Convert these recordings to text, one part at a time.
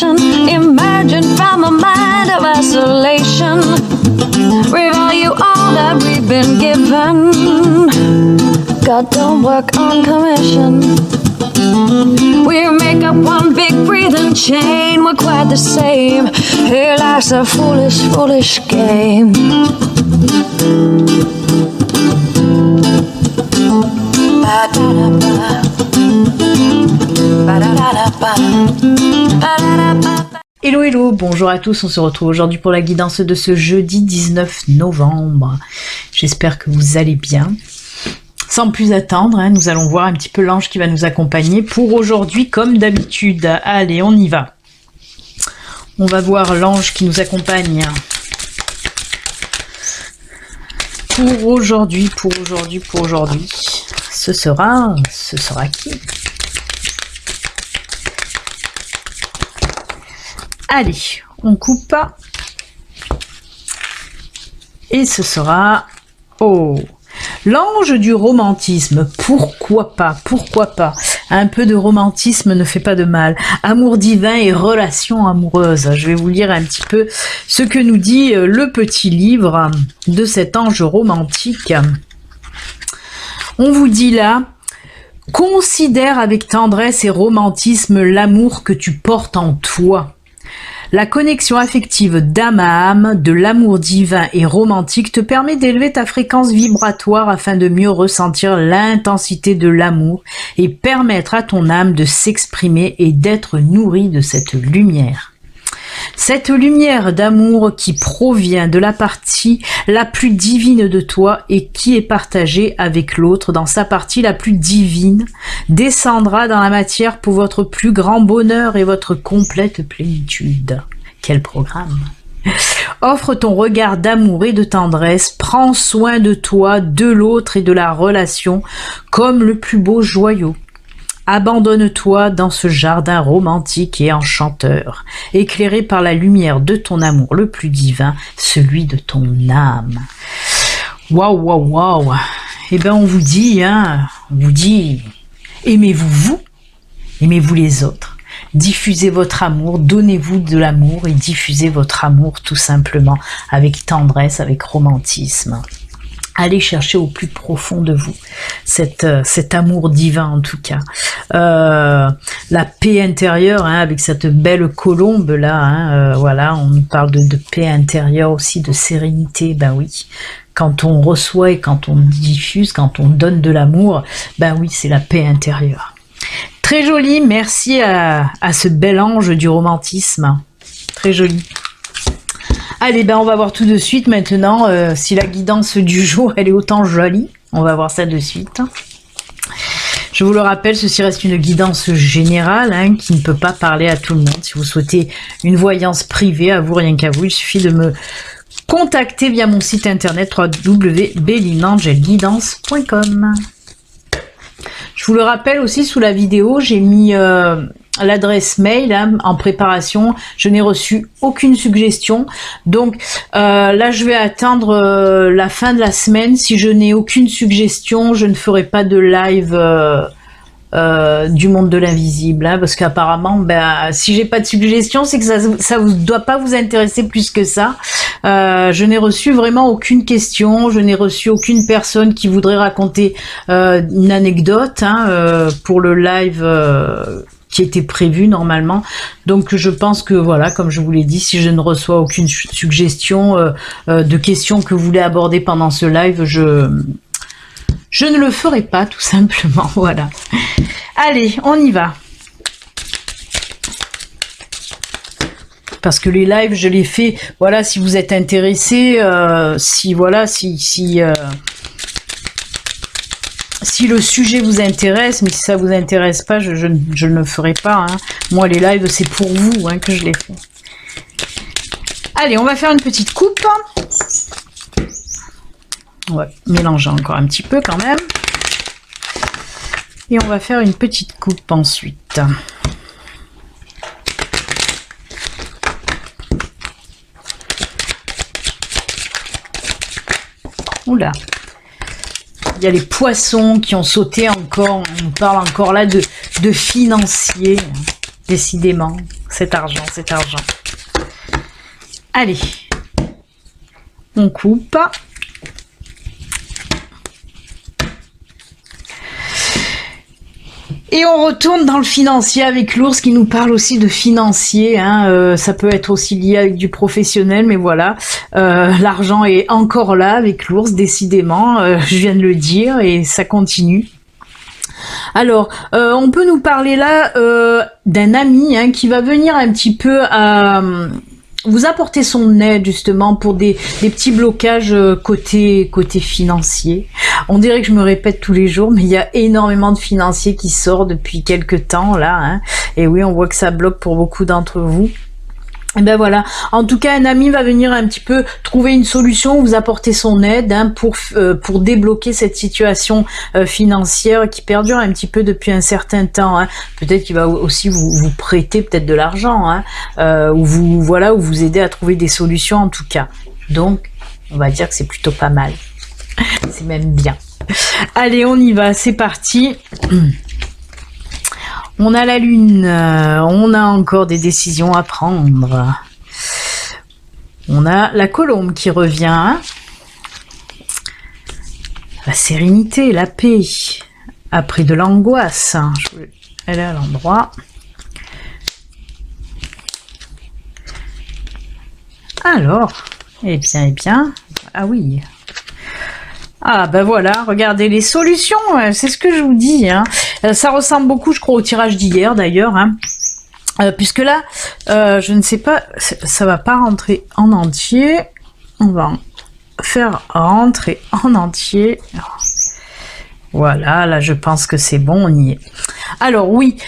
sensation emerging from a mind of isolation. We value all that we've been given. God don't work on commission. We make up one big breathing chain. We're quite the same. Here life's a foolish, foolish game. Hello hello, bonjour à tous, on se retrouve aujourd'hui pour la guidance de ce jeudi 19 novembre. J'espère que vous allez bien. Sans plus attendre, nous allons voir un petit peu l'ange qui va nous accompagner pour aujourd'hui comme d'habitude. Allez, on y va. On va voir l'ange qui nous accompagne pour aujourd'hui. Ce sera qui? Allez, on coupe. Et ce sera... Oh, l'ange du romantisme. Pourquoi pas? Un peu de romantisme ne fait pas de mal. Amour divin et relations amoureuses. Je vais vous lire un petit peu ce que nous dit le petit livre de cet ange romantique. On vous dit là... Considère avec tendresse et romantisme l'amour que tu portes en toi. La connexion affective d'âme à âme, de l'amour divin et romantique te permet d'élever ta fréquence vibratoire afin de mieux ressentir l'intensité de l'amour et permettre à ton âme de s'exprimer et d'être nourrie de cette lumière. Cette lumière d'amour qui provient de la partie la plus divine de toi et qui est partagée avec l'autre dans sa partie la plus divine, descendra dans la matière pour votre plus grand bonheur et votre complète plénitude. Quel programme! Offre ton regard d'amour et de tendresse, prends soin de toi, de l'autre et de la relation comme le plus beau joyau. Abandonne-toi dans ce jardin romantique et enchanteur, éclairé par la lumière de ton amour le plus divin, celui de ton âme. Waouh. Eh bien, on vous dit, aimez-vous vous, aimez-vous les autres. Diffusez votre amour, donnez-vous de l'amour et diffusez votre amour tout simplement avec tendresse, avec romantisme. Allez chercher au plus profond de vous cet amour divin en tout cas. La paix intérieure avec cette belle colombe là. Voilà, on parle de paix intérieure aussi, de sérénité. Ben oui, quand on reçoit et quand on diffuse, quand on donne de l'amour, ben oui, c'est la paix intérieure. Très joli, merci à ce bel ange du romantisme. Très joli. Allez, on va voir tout de suite maintenant si la guidance du jour, elle est autant jolie. On va voir ça de suite. Je vous le rappelle, ceci reste une guidance générale qui ne peut pas parler à tout le monde. Si vous souhaitez une voyance privée, à vous, rien qu'à vous, il suffit de me contacter via mon site internet www.belinangelguidance.com. Je vous le rappelle aussi, sous la vidéo, j'ai mis... l'adresse mail en préparation. Je n'ai reçu aucune suggestion, donc là je vais attendre la fin de la semaine. Si je n'ai aucune suggestion, je ne ferai pas de live du monde de l'invisible, parce qu'apparemment si j'ai pas de suggestion, c'est que ça ne doit pas vous intéresser plus que ça. Je n'ai reçu vraiment aucune question, je n'ai reçu aucune personne qui voudrait raconter une anecdote pour le live qui était prévu normalement. Donc je pense que voilà, comme je vous l'ai dit, si je ne reçois aucune suggestion de questions que vous voulez aborder pendant ce live, je ne le ferai pas tout simplement. Voilà. Allez, on y va. Parce que les lives, je les fais, voilà, si vous êtes intéressés, si le sujet vous intéresse, mais si ça vous intéresse pas, je ne le ferai pas. Moi, les lives, c'est pour vous que je les fais. Allez, on va faire une petite coupe. On va mélanger encore un petit peu quand même. Et on va faire une petite coupe ensuite. Oula. Il y a les poissons qui ont sauté encore. On parle encore là de financier. Décidément, cet argent. Allez, on coupe. Et on retourne dans le financier avec l'ours qui nous parle aussi de financier. Ça peut être aussi lié avec du professionnel, mais voilà. L'argent est encore là avec l'ours, décidément. Je viens de le dire et ça continue. Alors, on peut nous parler là d'un ami qui va venir un petit peu vous apporter son aide justement pour des petits blocages côté financier. On dirait que je me répète tous les jours, mais il y a énormément de financiers qui sortent depuis quelques temps là. Et oui, on voit que ça bloque pour beaucoup d'entre vous. Et ben voilà, en tout cas un ami va venir un petit peu trouver une solution, vous apporter son aide pour débloquer cette situation financière qui perdure un petit peu depuis un certain temps. Peut-être qu'il va aussi vous prêter peut-être de l'argent, ou vous aider à trouver des solutions en tout cas. Donc on va dire que c'est plutôt pas mal, c'est même bien. Allez, on y va, c'est parti. On a la lune, on a encore des décisions à prendre. On a la colombe qui revient. La sérénité, la paix. Après de l'angoisse. Elle est à l'endroit. Alors, eh bien. Ah oui. Ah ben voilà, regardez les solutions, c'est ce que je vous dis. Ça ressemble beaucoup, je crois, au tirage d'hier d'ailleurs. Puisque là, je ne sais pas, ça va pas rentrer en entier. On va en faire rentrer en entier. Voilà, là je pense que c'est bon, on y est. Alors oui,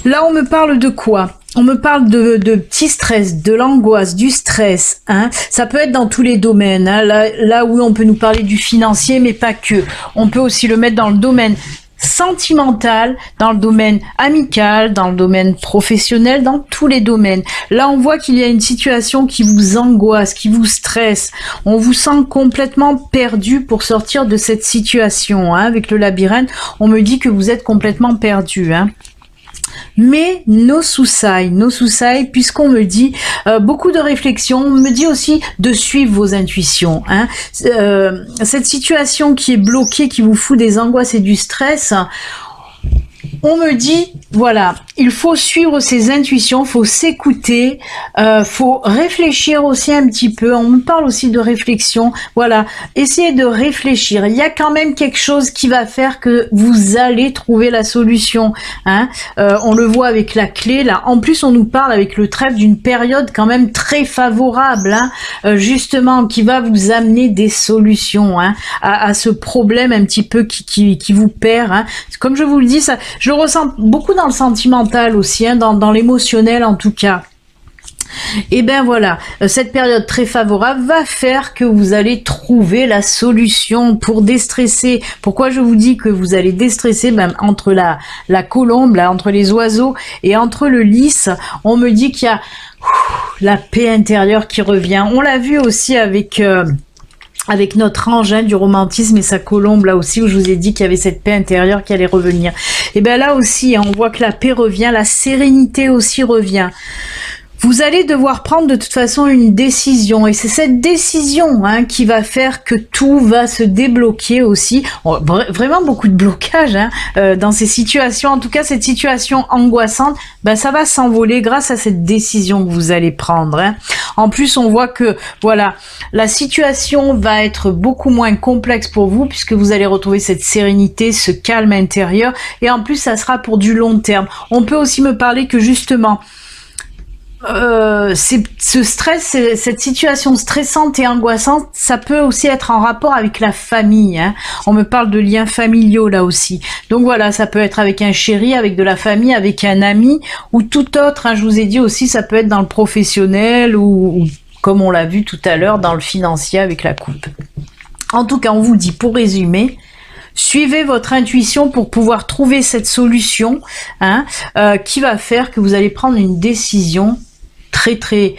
là on me parle de quoi ? On me parle de petits stress, de l'angoisse, du stress. Ça peut être dans tous les domaines. Là où on peut nous parler du financier, mais pas que. On peut aussi le mettre dans le domaine sentimental, dans le domaine amical, dans le domaine professionnel, dans tous les domaines. Là, on voit qu'il y a une situation qui vous angoisse, qui vous stresse. On vous sent complètement perdu pour sortir de cette situation. Avec le labyrinthe, on me dit que vous êtes complètement perdu. Mais no suicide, puisqu'on me dit beaucoup de réflexion, on me dit aussi de suivre vos intuitions. Cette situation qui est bloquée, qui vous fout des angoisses et du stress, on me dit, voilà, il faut suivre ses intuitions, faut s'écouter, faut réfléchir aussi un petit peu. On me parle aussi de réflexion. Voilà, essayez de réfléchir. Il y a quand même quelque chose qui va faire que vous allez trouver la solution. On le voit avec la clé. Là, en plus, on nous parle avec le trèfle d'une période quand même très favorable, justement, qui va vous amener des solutions à ce problème un petit peu qui vous perd. Comme je vous le dis, ça, je le ressens beaucoup dans le sentimental aussi, dans l'émotionnel en tout cas. Et ben voilà, cette période très favorable va faire que vous allez trouver la solution pour déstresser. Pourquoi je vous dis que vous allez déstresser? Entre la colombe, là, entre les oiseaux et entre le lys, on me dit qu'il y a la paix intérieure qui revient. On l'a vu aussi avec notre ange du romantisme et sa colombe, là aussi, où je vous ai dit qu'il y avait cette paix intérieure qui allait revenir. Et bien là aussi, on voit que la paix revient, la sérénité aussi revient. Vous allez devoir prendre de toute façon une décision, et c'est cette décision qui va faire que tout va se débloquer aussi. Vraiment beaucoup de blocages dans ces situations. En tout cas, cette situation angoissante, ça va s'envoler grâce à cette décision que vous allez prendre. En plus, on voit que voilà, la situation va être beaucoup moins complexe pour vous, puisque vous allez retrouver cette sérénité, ce calme intérieur, et en plus, ça sera pour du long terme. On peut aussi me parler que justement, ce stress, cette situation stressante et angoissante, ça peut aussi être en rapport avec la famille. On me parle de liens familiaux là aussi. Donc voilà, ça peut être avec un chéri, avec de la famille, avec un ami ou tout autre. Je vous ai dit aussi, ça peut être dans le professionnel ou comme on l'a vu tout à l'heure, dans le financier avec la coupe. En tout cas, on vous dit, pour résumer, suivez votre intuition pour pouvoir trouver cette solution qui va faire que vous allez prendre une décision très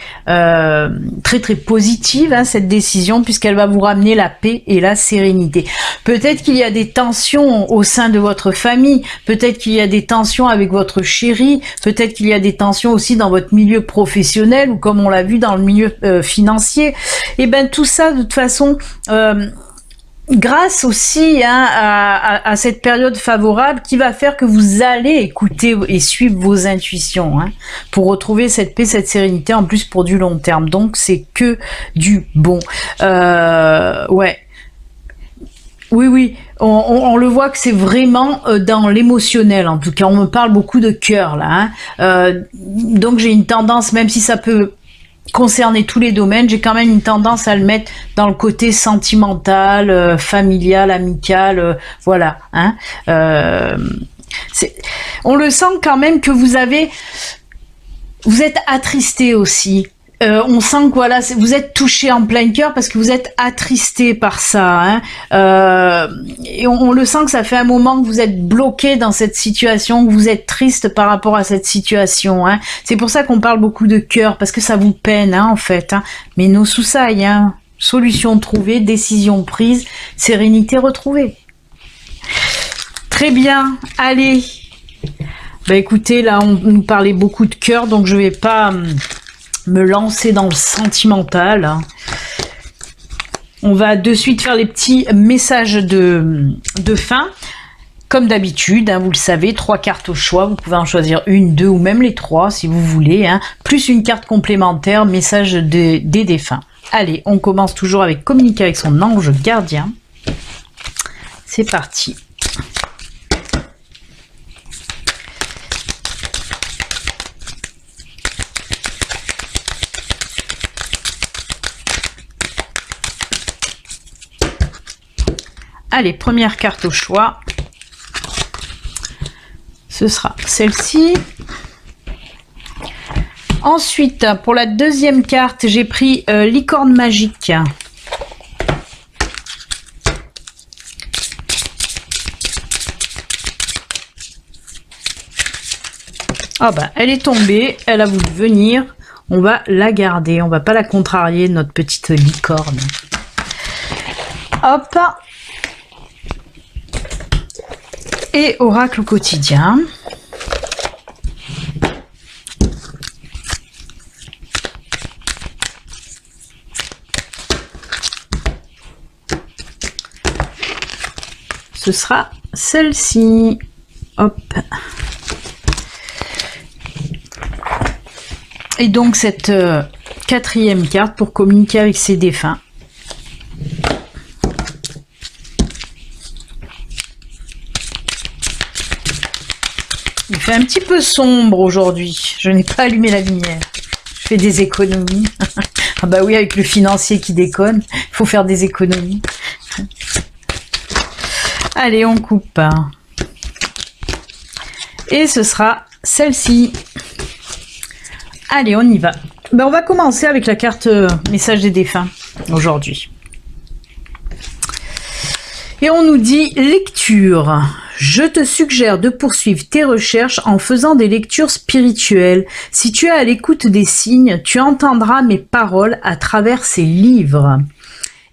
positive, hein, cette décision, puisqu'elle va vous ramener la paix et la sérénité. Peut-être qu'il y a des tensions au sein de votre famille, peut-être qu'il y a des tensions avec votre chéri, peut-être qu'il y a des tensions aussi dans votre milieu professionnel, ou comme on l'a vu dans le milieu financier. Et ben tout ça, de toute façon, grâce aussi, hein, à cette période favorable qui va faire que vous allez écouter et suivre vos intuitions, hein, pour retrouver cette paix, cette sérénité, en plus pour du long terme. Donc c'est que du bon. Ouais. Oui, on le voit que c'est vraiment dans l'émotionnel. En tout cas, on me parle beaucoup de cœur là, hein. Donc j'ai une tendance, même si ça peut concerner tous les domaines, j'ai quand même une tendance à le mettre dans le côté sentimental, familial, amical, voilà, hein. On le sent quand même que vous êtes attristé aussi. On sent que voilà, vous êtes touché en plein cœur parce que vous êtes attristé par ça, hein. Et on le sent que ça fait un moment que vous êtes bloqué dans cette situation, que vous êtes triste par rapport à cette situation, hein. C'est pour ça qu'on parle beaucoup de cœur, parce que ça vous peine, hein, en fait, hein. Mais no sousai, hein. Solution trouvée, décision prise, sérénité retrouvée. Très bien, allez. Bah écoutez, là on nous parlait beaucoup de cœur, donc je vais pas me lancer dans le sentimental, hein. On va de suite faire les petits messages de fin. Comme d'habitude, hein, vous le savez, 3 cartes au choix. Vous pouvez en choisir 1, 2 ou même les 3 si vous voulez, hein. Plus une carte complémentaire, message des défunts. Allez, on commence toujours avec communiquer avec son ange gardien. C'est parti. Allez, première carte au choix. Ce sera celle-ci. Ensuite, pour la deuxième carte, j'ai pris licorne magique. Ah bah, elle est tombée, elle a voulu venir. On va la garder, on va pas la contrarier, notre petite licorne. Hop. Et oracle quotidien. Ce sera celle-ci. Hop. Et donc cette quatrième carte pour communiquer avec ses défunts. Il fait un petit peu sombre aujourd'hui. Je n'ai pas allumé la lumière. Je fais des économies. Ah bah oui, avec le financier qui déconne, il faut faire des économies. Allez, on coupe. Et ce sera celle-ci. Allez, on y va. Ben, on va commencer avec la carte message des défunts aujourd'hui. Et on nous dit lecture. Je te suggère de poursuivre tes recherches en faisant des lectures spirituelles. Si tu es à l'écoute des signes, tu entendras mes paroles à travers ces livres.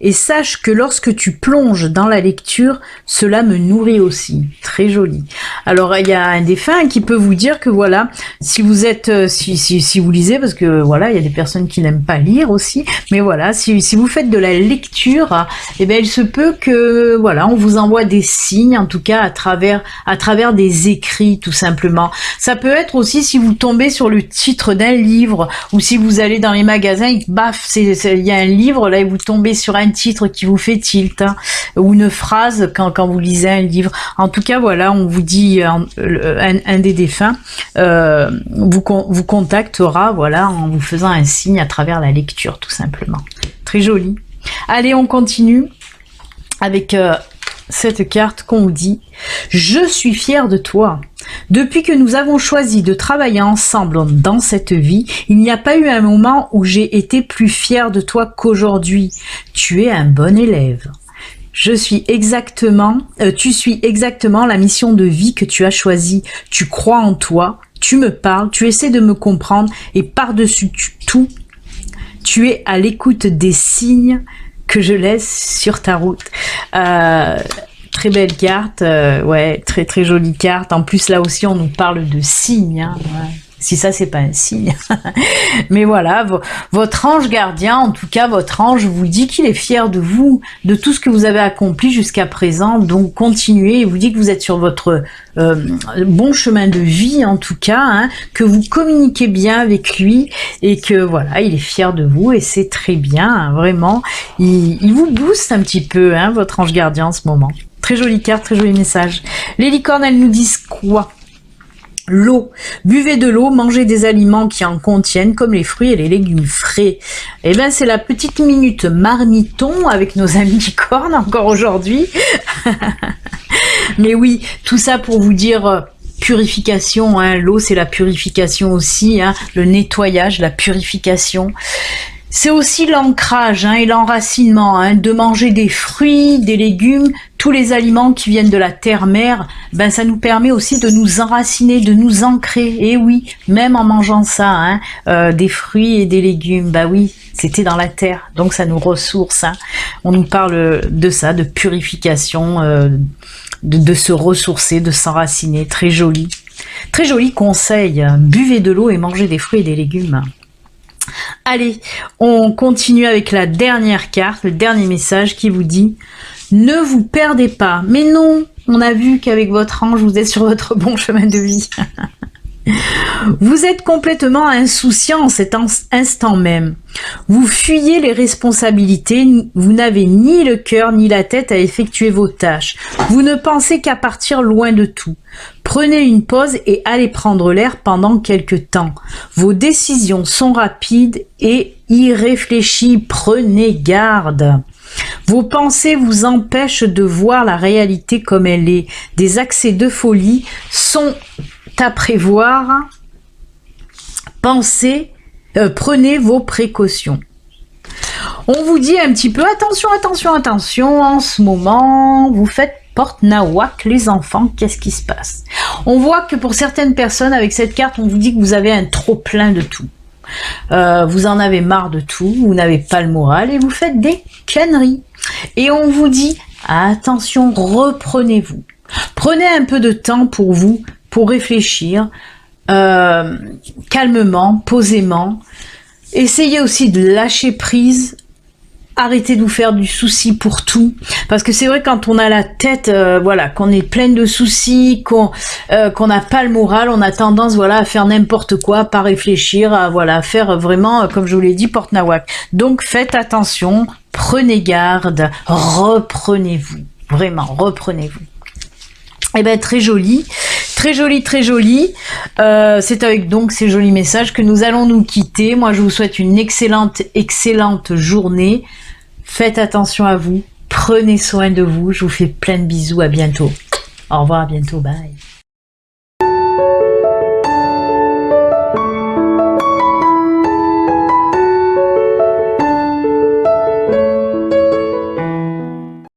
Et sache que lorsque tu plonges dans la lecture, cela me nourrit aussi. Très joli. Alors, il y a un défunt qui peut vous dire que voilà, si vous êtes, si vous lisez, parce que voilà, il y a des personnes qui n'aiment pas lire aussi, mais voilà, si vous faites de la lecture, eh bien, il se peut que, voilà, on vous envoie des signes, en tout cas, à travers des écrits, tout simplement. Ça peut être aussi si vous tombez sur le titre d'un livre, ou si vous allez dans les magasins, et baf, il y a un livre, là, et vous tombez sur un titre qui vous fait tilt, hein, ou une phrase quand vous lisez un livre. En tout cas, voilà, on vous dit, un des défunts vous contactera, voilà, en vous faisant un signe à travers la lecture, tout simplement. Très joli. Allez, on continue avec cette carte qu'on vous dit « Je suis fière de toi ». Depuis que nous avons choisi de travailler ensemble dans cette vie, il n'y a pas eu un moment où j'ai été plus fière de toi qu'aujourd'hui. Tu es un bon élève. Tu suis exactement la mission de vie que tu as choisie. Tu crois en toi, tu me parles, tu essaies de me comprendre et par-dessus tout, surtout, tu es à l'écoute des signes que je laisse sur ta route. Très belle carte, ouais, très très jolie carte. En plus, là aussi, on nous parle de signes. Hein, ouais. Si ça, c'est pas un signe. Mais voilà, votre ange gardien, en tout cas, votre ange vous dit qu'il est fier de vous, de tout ce que vous avez accompli jusqu'à présent. Donc, continuez. Il vous dit que vous êtes sur votre bon chemin de vie, en tout cas, hein, que vous communiquez bien avec lui et que, voilà, il est fier de vous et c'est très bien, hein, vraiment. Il vous booste un petit peu, hein, votre ange gardien en ce moment. Très jolie carte, très joli message. Les licornes, elles nous disent quoi ? L'eau. Buvez de l'eau, mangez des aliments qui en contiennent, comme les fruits et les légumes frais. Eh ben, c'est la petite minute marmiton avec nos amis licornes encore aujourd'hui. Mais oui, tout ça pour vous dire purification. Hein. L'eau, c'est la purification aussi. Hein. Le nettoyage, la purification. C'est aussi l'ancrage hein, et l'enracinement, hein, de manger des fruits, des légumes, tous les aliments qui viennent de la terre-mère, ben ça nous permet aussi de nous enraciner, de nous ancrer. Et oui, même en mangeant ça, hein, des fruits et des légumes, bah oui, c'était dans la terre, donc ça nous ressource. Hein. On nous parle de ça, de purification, de se ressourcer, de s'enraciner. Très joli conseil. Buvez de l'eau et mangez des fruits et des légumes. Allez, on continue avec la dernière carte, le dernier message qui vous dit « Ne vous perdez pas ». Mais non, on a vu qu'avec votre ange, vous êtes sur votre bon chemin de vie. Vous êtes complètement insouciant en cet instant même. Vous fuyez les responsabilités, vous n'avez ni le cœur ni la tête à effectuer vos tâches. Vous ne pensez qu'à partir loin de tout. Prenez une pause et allez prendre l'air pendant quelque temps. Vos décisions sont rapides et irréfléchies. Prenez garde. Vos pensées vous empêchent de voir la réalité comme elle est. Des accès de folie sont à prévoir. Prenez vos précautions. On vous dit un petit peu attention en ce moment, vous faites porte nawak les enfants, qu'est-ce qui se passe? On voit que pour certaines personnes avec cette carte, on vous dit que vous avez un trop plein de tout. Vous en avez marre de tout, vous n'avez pas le moral et vous faites des conneries. Et on vous dit attention, reprenez-vous. Prenez un peu de temps pour vous, pour réfléchir, calmement, posément. Essayez aussi de lâcher prise. Arrêtez de vous faire du souci pour tout, parce que c'est vrai quand on a la tête, voilà, qu'on est plein de soucis, qu'on n'a pas le moral, on a tendance, voilà, à faire n'importe quoi, pas réfléchir, à voilà, faire vraiment, comme je vous l'ai dit, porte nawak. Donc faites attention, prenez garde, reprenez-vous, vraiment, reprenez-vous. Eh ben très joli. C'est avec donc ces jolis messages que nous allons nous quitter. Moi, je vous souhaite une excellente journée. Faites attention à vous. Prenez soin de vous. Je vous fais plein de bisous. À bientôt. Au revoir, à bientôt. Bye.